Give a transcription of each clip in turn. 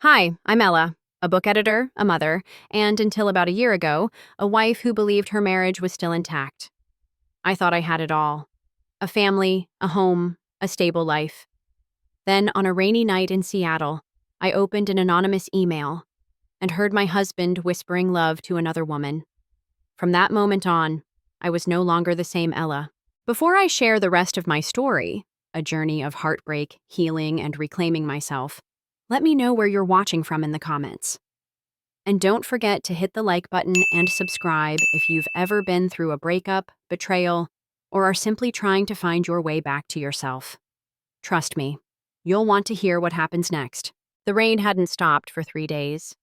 Hi, I'm Ella, a book editor, a mother, and until about a year ago, a wife who believed her marriage was still intact. I thought I had it all: a family, a home, a stable life. Then, on a rainy night in Seattle, I opened an anonymous email and heard my husband whispering love to another woman. From that moment on, I was no longer the same Ella. Before I share the rest of my story, a journey of heartbreak, healing, and reclaiming myself, let me know where you're watching from in the comments. And don't forget to hit the like button and subscribe if you've ever been through a breakup, betrayal, or are simply trying to find your way back to yourself. Trust me, you'll want to hear what happens next. The rain hadn't stopped for 3 days.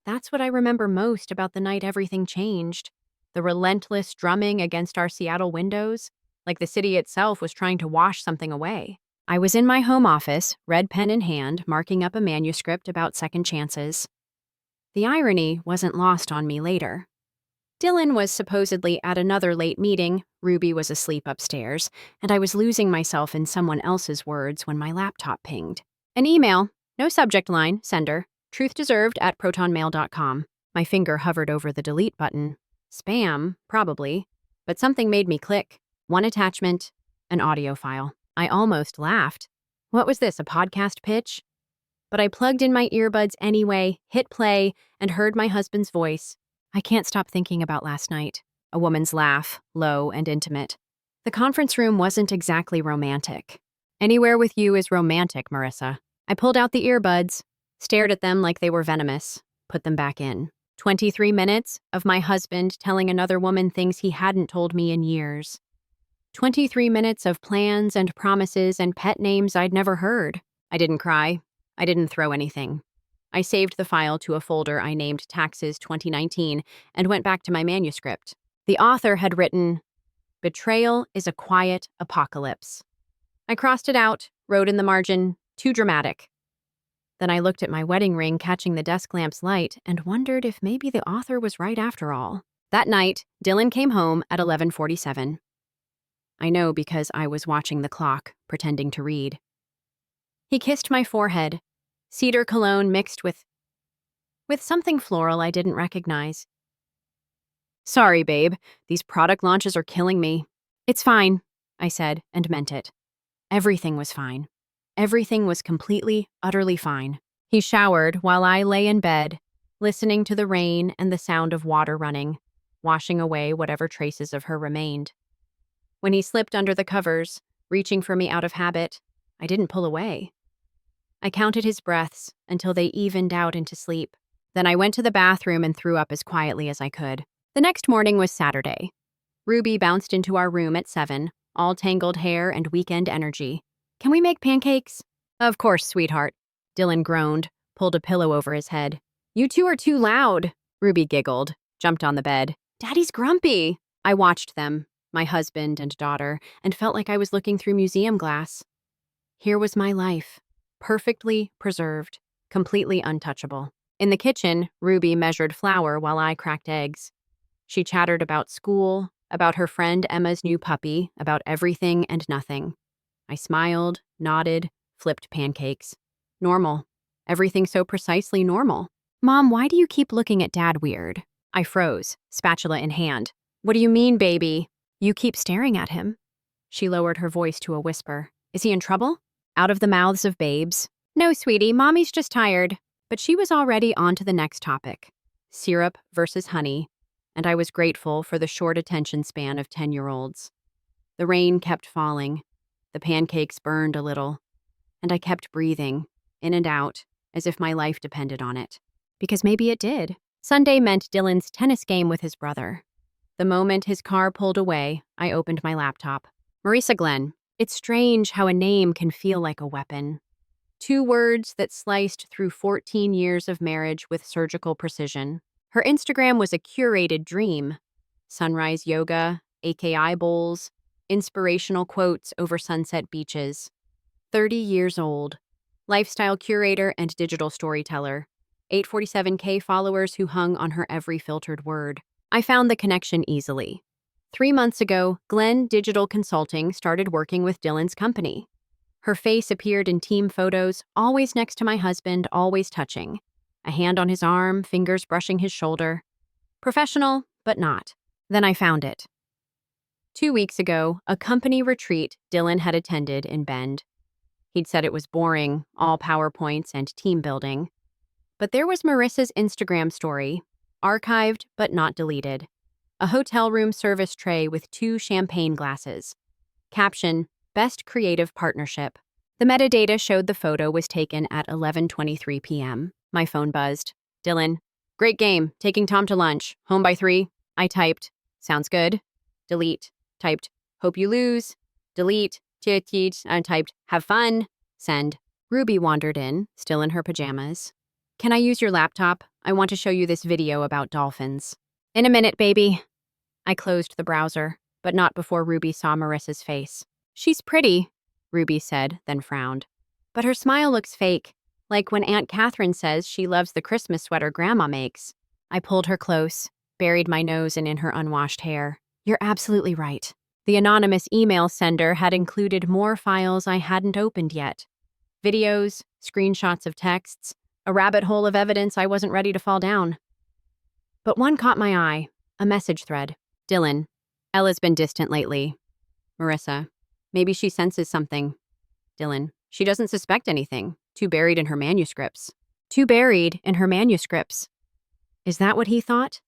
That's what I remember most about the night everything changed. The relentless drumming against our Seattle windows, like the city itself was trying to wash something away. I was in my home office, red pen in hand, marking up a manuscript about second chances. The irony wasn't lost on me later. Dylan was supposedly at another late meeting, Ruby was asleep upstairs, and I was losing myself in someone else's words when my laptop pinged. An email, no subject line, sender, truthdeserved@protonmail.com. My finger hovered over the delete button. Spam, probably, but something made me click. One attachment, an audio file. I almost laughed. What was this, a podcast pitch? But I plugged in my earbuds anyway, hit play, and heard my husband's voice. I can't stop thinking about last night. A woman's laugh, low and intimate. The conference room wasn't exactly romantic. Anywhere with you is romantic, Marissa. I pulled out the earbuds, stared at them like they were venomous, put them back in. 23 minutes of my husband telling another woman things he hadn't told me in years. 23 minutes of plans and promises and pet names I'd never heard. I didn't cry. I didn't throw anything. I saved the file to a folder I named Taxes 2019 and went back to my manuscript. The author had written, "Betrayal is a quiet apocalypse." I crossed it out, wrote in the margin, "Too dramatic." Then I looked at my wedding ring catching the desk lamp's light and wondered if maybe the author was right after all. That night, Dylan came home at 11:47. I know because I was watching the clock, pretending to read. He kissed my forehead, cedar cologne mixed with something floral I didn't recognize. "Sorry, babe, these product launches are killing me." "It's fine," I said, and meant it. Everything was fine. Everything was completely, utterly fine. He showered while I lay in bed, listening to the rain and the sound of water running, washing away whatever traces of her remained. When he slipped under the covers, reaching for me out of habit, I didn't pull away. I counted his breaths until they evened out into sleep. Then I went to the bathroom and threw up as quietly as I could. The next morning was Saturday. Ruby bounced into our room at 7, all tangled hair and weekend energy. "Can we make pancakes?" "Of course, sweetheart." Dylan groaned, pulled a pillow over his head. "You two are too loud." Ruby giggled, jumped on the bed. "Daddy's grumpy." I watched them, my husband and daughter, and felt like I was looking through museum glass. Here was my life, perfectly preserved, completely untouchable. In the kitchen, Ruby measured flour while I cracked eggs. She chattered about school, about her friend Emma's new puppy, about everything and nothing. I smiled, nodded, flipped pancakes. Normal. Everything so precisely normal. "Mom, why do you keep looking at Dad weird?" I froze, spatula in hand. "What do you mean, baby?" "You keep staring at him." She lowered her voice to a whisper. "Is he in trouble?" Out of the mouths of babes. "No, sweetie, Mommy's just tired." But she was already on to the next topic. Syrup versus honey, and I was grateful for the short attention span of 10-year-olds. The rain kept falling. The pancakes burned a little. And I kept breathing, in and out, as if my life depended on it. Because maybe it did. Sunday meant Dylan's tennis game with his brother. The moment his car pulled away, I opened my laptop. Marissa Glenn. It's strange how a name can feel like a weapon. 2 words that sliced through 14 years of marriage with surgical precision. Her Instagram was a curated dream. Sunrise yoga, AKI bowls, inspirational quotes over sunset beaches. 30 years old. Lifestyle curator and digital storyteller. 847K followers who hung on her every filtered word. I found the connection easily. 3 months ago, Glenn Digital Consulting started working with Dylan's company. Her face appeared in team photos, always next to my husband, always touching. A hand on his arm, fingers brushing his shoulder. Professional, but not. Then I found it. 2 weeks ago, a company retreat Dylan had attended in Bend. He'd said it was boring, all PowerPoints and team building. But there was Marissa's Instagram story, archived but not deleted. A hotel room service tray with 2 champagne glasses. Caption, Best Creative Partnership. The metadata showed the photo was taken at 11:23 p.m. My phone buzzed. Dylan, great game, taking Tom to lunch, home by 3. I typed, sounds good. Delete. Typed, hope you lose. Delete. I typed, have fun. Send. Ruby wandered in, still in her pajamas. Can I use your laptop? I want to show you this video about dolphins. In a minute, baby. I closed the browser, but not before Ruby saw Marissa's face. She's pretty, Ruby said, then frowned. But her smile looks fake, like when Aunt Catherine says she loves the Christmas sweater Grandma makes. I pulled her close, buried my nose in her unwashed hair. You're absolutely right. The anonymous email sender had included more files I hadn't opened yet. Videos, screenshots of texts, a rabbit hole of evidence I wasn't ready to fall down. But one caught my eye, a message thread. Dylan, Ella's been distant lately. Marissa, maybe she senses something. Dylan, she doesn't suspect anything. Too buried in her manuscripts. Too buried in her manuscripts. Is that what he thought?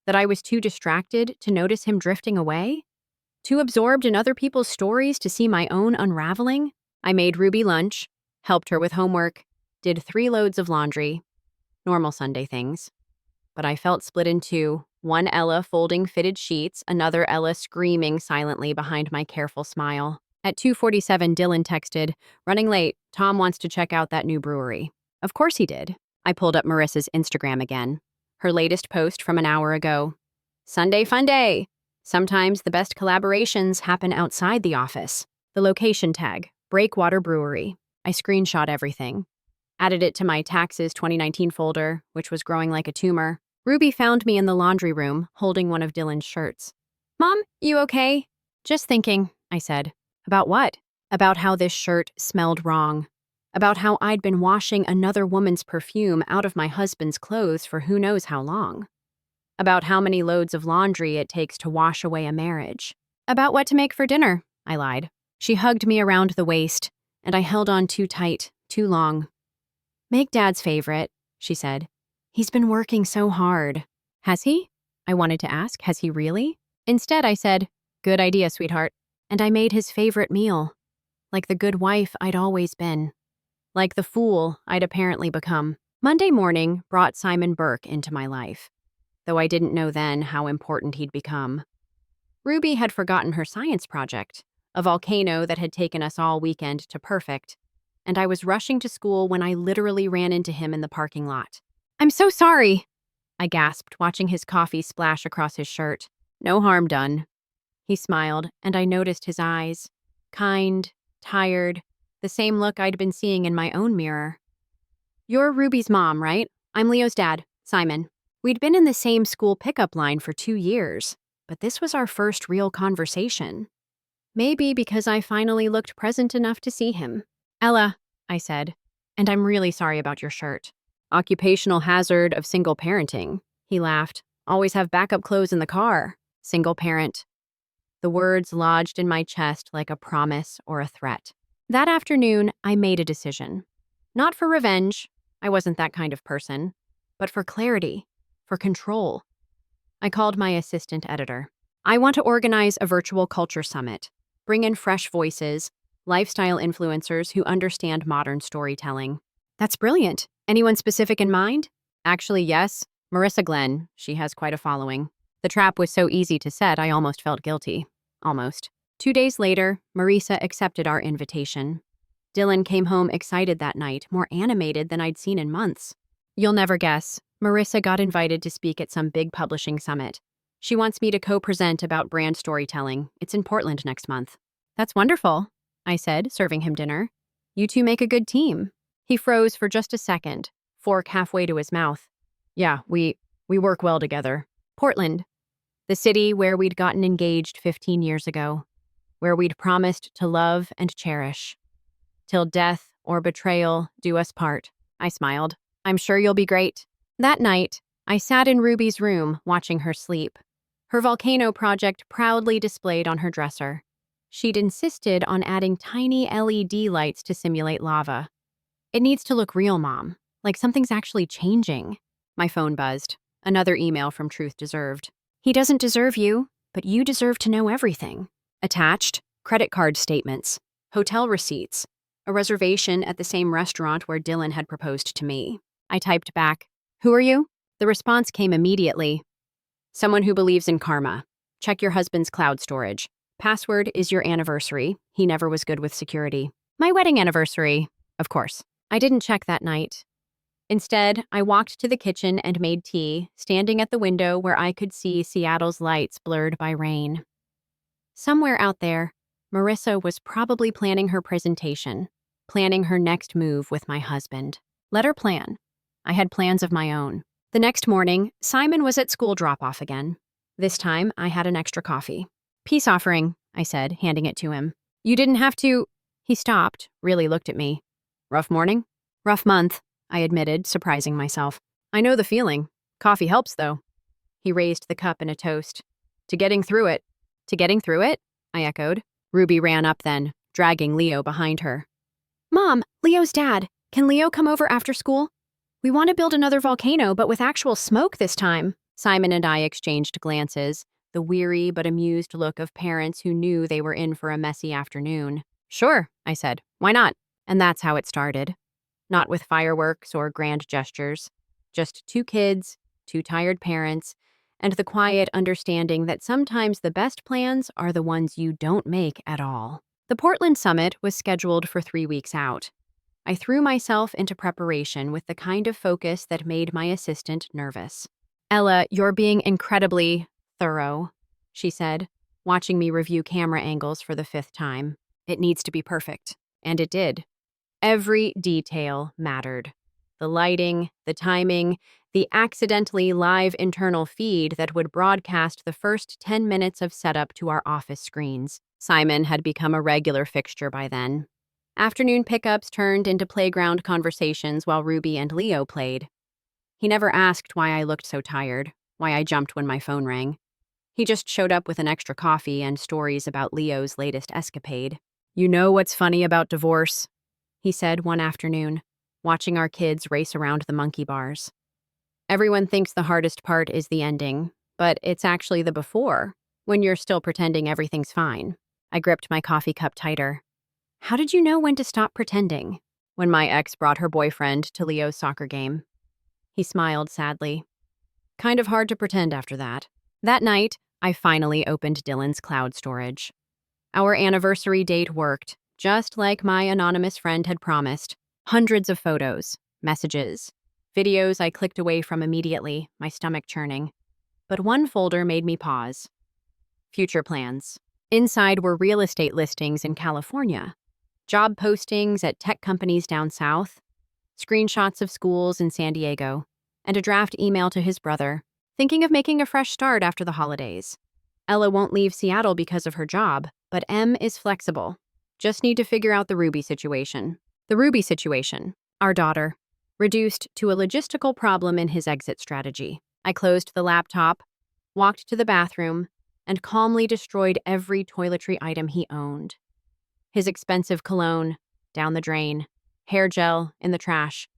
That I was too distracted to notice him drifting away? Too absorbed in other people's stories to see my own unraveling? I made Ruby lunch, helped her with homework, did 3 loads of laundry. Normal Sunday things. But I felt split in 2, one Ella folding fitted sheets, another Ella screaming silently behind my careful smile. At 2:47, Dylan texted, running late, Tom wants to check out that new brewery. Of course he did. I pulled up Marissa's Instagram again. Her latest post from an hour ago. Sunday fun day. Sometimes the best collaborations happen outside the office. The location tag, Breakwater Brewery. I screenshot everything. Added it to my taxes 2019 folder, which was growing like a tumor. Ruby found me in the laundry room, holding one of Dylan's shirts. Mom, you okay? Just thinking, I said. About what? About how this shirt smelled wrong. About how I'd been washing another woman's perfume out of my husband's clothes for who knows how long. About how many loads of laundry it takes to wash away a marriage. About what to make for dinner, I lied. She hugged me around the waist, and I held on too tight, too long. Make Dad's favorite, she said. He's been working so hard. Has he? I wanted to ask, has he really? Instead, I said, good idea, sweetheart. And I made his favorite meal. Like the good wife I'd always been. Like the fool I'd apparently become. Monday morning brought Simon Burke into my life, though I didn't know then how important he'd become. Ruby had forgotten her science project, a volcano that had taken us all weekend to perfect, and I was rushing to school when I literally ran into him in the parking lot. I'm so sorry, I gasped, watching his coffee splash across his shirt. No harm done. He smiled, and I noticed his eyes. Kind, tired, the same look I'd been seeing in my own mirror. You're Ruby's mom, right? I'm Leo's dad, Simon. We'd been in the same school pickup line for 2 years, but this was our first real conversation. Maybe because I finally looked present enough to see him. Ella, I said, and I'm really sorry about your shirt. Occupational hazard of single parenting, he laughed. Always have backup clothes in the car. Single parent. The words lodged in my chest like a promise or a threat. That afternoon, I made a decision. Not for revenge, I wasn't that kind of person, but for clarity, for control. I called my assistant editor. I want to organize a virtual culture summit, bring in fresh voices, lifestyle influencers who understand modern storytelling. That's brilliant. Anyone specific in mind? Actually, yes. Marissa Glenn. She has quite a following. The trap was so easy to set, I almost felt guilty. Almost. 2 days later, Marissa accepted our invitation. Dylan came home excited that night, more animated than I'd seen in months. You'll never guess. Marissa got invited to speak at some big publishing summit. She wants me to co-present about brand storytelling. It's in Portland next month. That's wonderful, I said, serving him dinner. You two make a good team. He froze for just a second, fork halfway to his mouth. Yeah, we work well together. Portland. The city where we'd gotten engaged 15 years ago. Where we'd promised to love and cherish. Till death or betrayal do us part. I smiled. I'm sure you'll be great. That night, I sat in Ruby's room watching her sleep. Her volcano project proudly displayed on her dresser. She'd insisted on adding tiny LED lights to simulate lava. It needs to look real, Mom. Like something's actually changing. My phone buzzed. Another email from Truth Deserved. He doesn't deserve you, but you deserve to know everything. Attached, credit card statements, hotel receipts, a reservation at the same restaurant where Dylan had proposed to me. I typed back, "Who are you?" The response came immediately. "Someone who believes in karma. Check your husband's cloud storage. Password is your anniversary. He never was good with security." My wedding anniversary, of course. I didn't check that night. Instead, I walked to the kitchen and made tea, standing at the window where I could see Seattle's lights blurred by rain. Somewhere out there, Marissa was probably planning her presentation, planning her next move with my husband. Let her plan. I had plans of my own. The next morning, Simon was at school drop-off again. This time, I had an extra coffee. "Peace offering," I said, handing it to him. "You didn't have to—" He stopped, really looked at me. "Rough morning?" "Rough month," I admitted, surprising myself. "I know the feeling. Coffee helps, though." He raised the cup in a toast. "To getting through it." "To getting through it?" I echoed. Ruby ran up then, dragging Leo behind her. "Mom, Leo's dad. Can Leo come over after school? We want to build another volcano, but with actual smoke this time." Simon and I exchanged glances, the weary but amused look of parents who knew they were in for a messy afternoon. "Sure," I said. "Why not?" And that's how it started. Not with fireworks or grand gestures. Just two kids, two tired parents, and the quiet understanding that sometimes the best plans are the ones you don't make at all. The Portland summit was scheduled for 3 weeks out. I threw myself into preparation with the kind of focus that made my assistant nervous. "Ella, you're being incredibly thorough," she said, watching me review camera angles for the 5th time. "It needs to be perfect." And it did. Every detail mattered. The lighting, the timing, the accidentally live internal feed that would broadcast the first 10 minutes of setup to our office screens. Simon had become a regular fixture by then. Afternoon pickups turned into playground conversations while Ruby and Leo played. He never asked why I looked so tired, why I jumped when my phone rang. He just showed up with an extra coffee and stories about Leo's latest escapade. "You know what's funny about divorce?" he said one afternoon, watching our kids race around the monkey bars. "Everyone thinks the hardest part is the ending, but it's actually the before, when you're still pretending everything's fine." I gripped my coffee cup tighter. "How did you know when to stop pretending?" "When my ex brought her boyfriend to Leo's soccer game." He smiled sadly. "Kind of hard to pretend after that." That night, I finally opened Dylan's cloud storage. Our anniversary date worked, just like my anonymous friend had promised. Hundreds of photos, messages, videos I clicked away from immediately, my stomach churning. But one folder made me pause. Future plans. Inside were real estate listings in California, job postings at tech companies down south, screenshots of schools in San Diego, and a draft email to his brother, thinking of making a fresh start after the holidays. Ella won't leave Seattle because of her job, but M is flexible. Just need to figure out the Ruby situation. The Ruby situation, our daughter, reduced to a logistical problem in his exit strategy. I closed the laptop, walked to the bathroom, and calmly destroyed every toiletry item he owned. His expensive cologne, down the drain, hair gel, in the trash.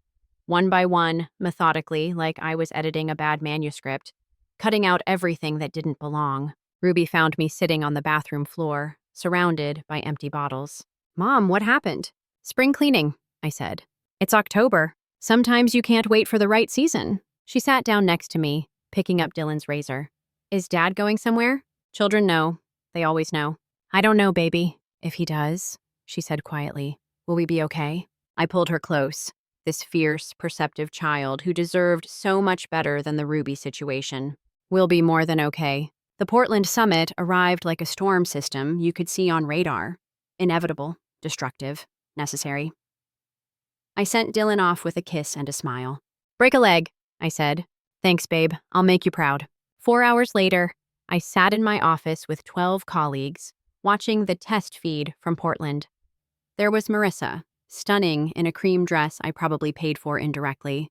One by one, methodically, like I was editing a bad manuscript, cutting out everything that didn't belong. Ruby found me sitting on the bathroom floor, surrounded by empty bottles. "Mom, what happened?" "Spring cleaning," I said. "It's October. Sometimes you can't wait for the right season." She sat down next to me, picking up Dylan's razor. "Is Dad going somewhere?" "Children know. They always know." "I don't know, baby. If he does," she said quietly, "will we be okay?" I pulled her close, this fierce, perceptive child who deserved so much better than the Ruby situation. "We'll be more than okay." The Portland summit arrived like a storm system you could see on radar. Inevitable, destructive, necessary. I sent Dylan off with a kiss and a smile. "Break a leg," I said. "Thanks, babe. I'll make you proud." 4 hours later, I sat in my office with 12 colleagues, watching the test feed from Portland. There was Marissa, stunning in a cream dress I probably paid for indirectly.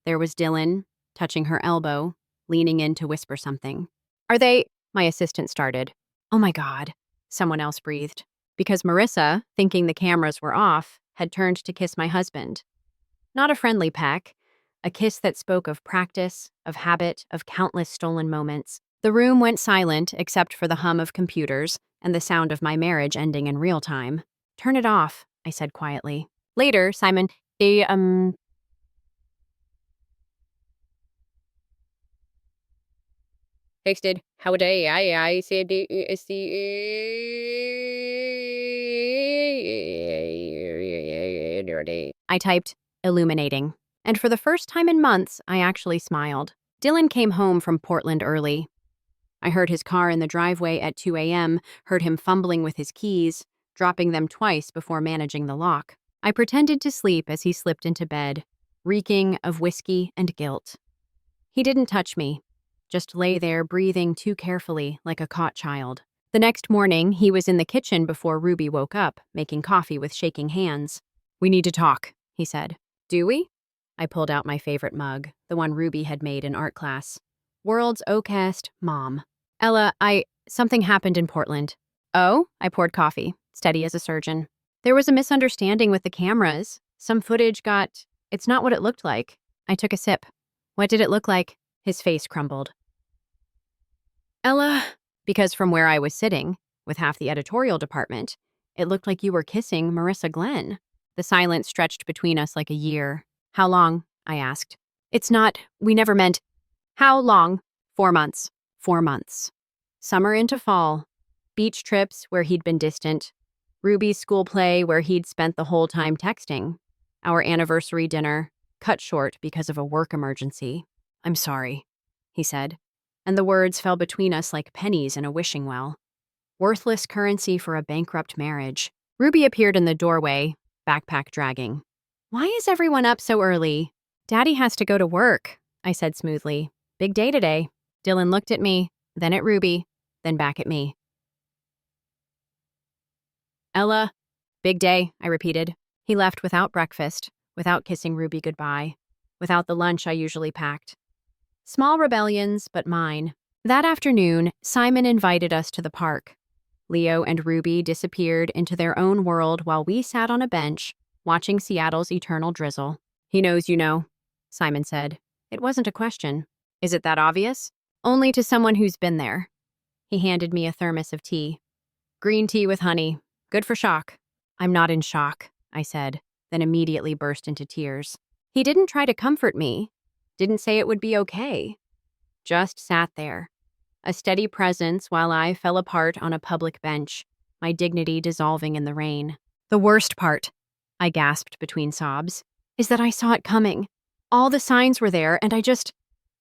There was Dylan, touching her elbow, leaning in to whisper something. Are they? My assistant started. Oh my God, someone else breathed. Because Marissa, thinking the cameras were off, had turned to kiss my husband. Not a friendly peck, a kiss that spoke of practice, of habit, of countless stolen moments. The room went silent except for the hum of computers and the sound of my marriage ending in real time. Turn it off, I said quietly. Later, Simon, texted, how would I said, I typed, illuminating. And for the first time in months, I actually smiled. Dylan came home from Portland early. I heard his car in the driveway at 2 a.m., heard him fumbling with his keys, dropping them twice before managing the lock. I pretended to sleep as he slipped into bed, reeking of whiskey and guilt. He didn't touch me, just lay there breathing too carefully like a caught child. The next morning, he was in the kitchen before Ruby woke up, making coffee with shaking hands. We need to talk, he said. Do we? I pulled out my favorite mug, the one Ruby had made in art class. World's okest mom. Ella, something happened in Portland. Oh? I poured coffee, steady as a surgeon. There was a misunderstanding with the cameras. Some footage it's not what it looked like. I took a sip. What did it look like? His face crumbled. Ella, because from where I was sitting, with half the editorial department, it looked like you were kissing Marissa Glenn. The silence stretched between us like a year. How long? I asked. We never meant. How long? 4 months. 4 months. Summer into fall. Beach trips where he'd been distant. Ruby's school play where he'd spent the whole time texting. Our anniversary dinner, cut short because of a work emergency. I'm sorry, he said, and the words fell between us like pennies in a wishing well. Worthless currency for a bankrupt marriage. Ruby appeared in the doorway, backpack dragging. Why is everyone up so early? Daddy has to go to work, I said smoothly. Big day today. Dylan looked at me, then at Ruby, then back at me. Ella, big day, I repeated. He left without breakfast, without kissing Ruby goodbye, without the lunch I usually packed. Small rebellions, but mine. That afternoon, Simon invited us to the park. Leo and Ruby disappeared into their own world while we sat on a bench, watching Seattle's eternal drizzle. He knows you know, Simon said. It wasn't a question. Is it that obvious? Only to someone who's been there. He handed me a thermos of tea. Green tea with honey. Good for shock. I'm not in shock, I said, then immediately burst into tears. He didn't try to comfort me. Didn't say it would be okay. Just sat there. A steady presence while I fell apart on a public bench, my dignity dissolving in the rain. The worst part, I gasped between sobs, is that I saw it coming. All the signs were there, and I just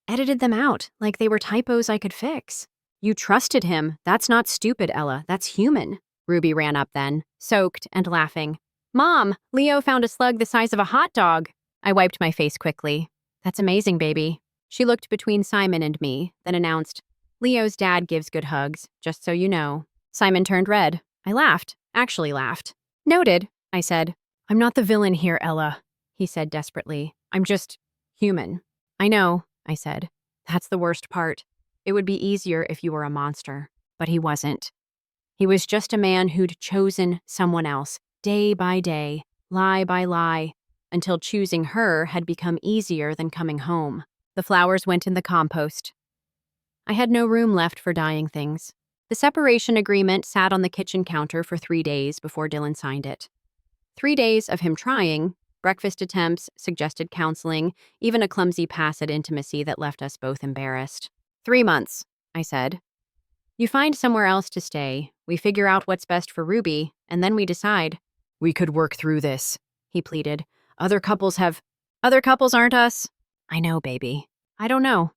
edited them out like they were typos I could fix. You trusted him. That's not stupid, Ella. That's human. Ruby ran up then, soaked and laughing. Mom, Leo found a slug the size of a hot dog. I wiped my face quickly. That's amazing, baby. She looked between Simon and me, then announced, Leo's dad gives good hugs, just so you know. Simon turned red. I laughed, actually laughed. Noted, I said. I'm not the villain here, Ella, he said desperately. I'm just human. I know, I said. That's the worst part. It would be easier if you were a monster, but he wasn't. He was just a man who'd chosen someone else, day by day, lie by lie, until choosing her had become easier than coming home. The flowers went in the compost. I had no room left for dying things. The separation agreement sat on the kitchen counter for 3 days before Dylan signed it. 3 days of him trying, breakfast attempts, suggested counseling, even a clumsy pass at intimacy that left us both embarrassed. 3 months, I said. You find somewhere else to stay, we figure out what's best for Ruby, and then we decide. We could work through this, he pleaded. Other couples aren't us. I know, baby. I don't know.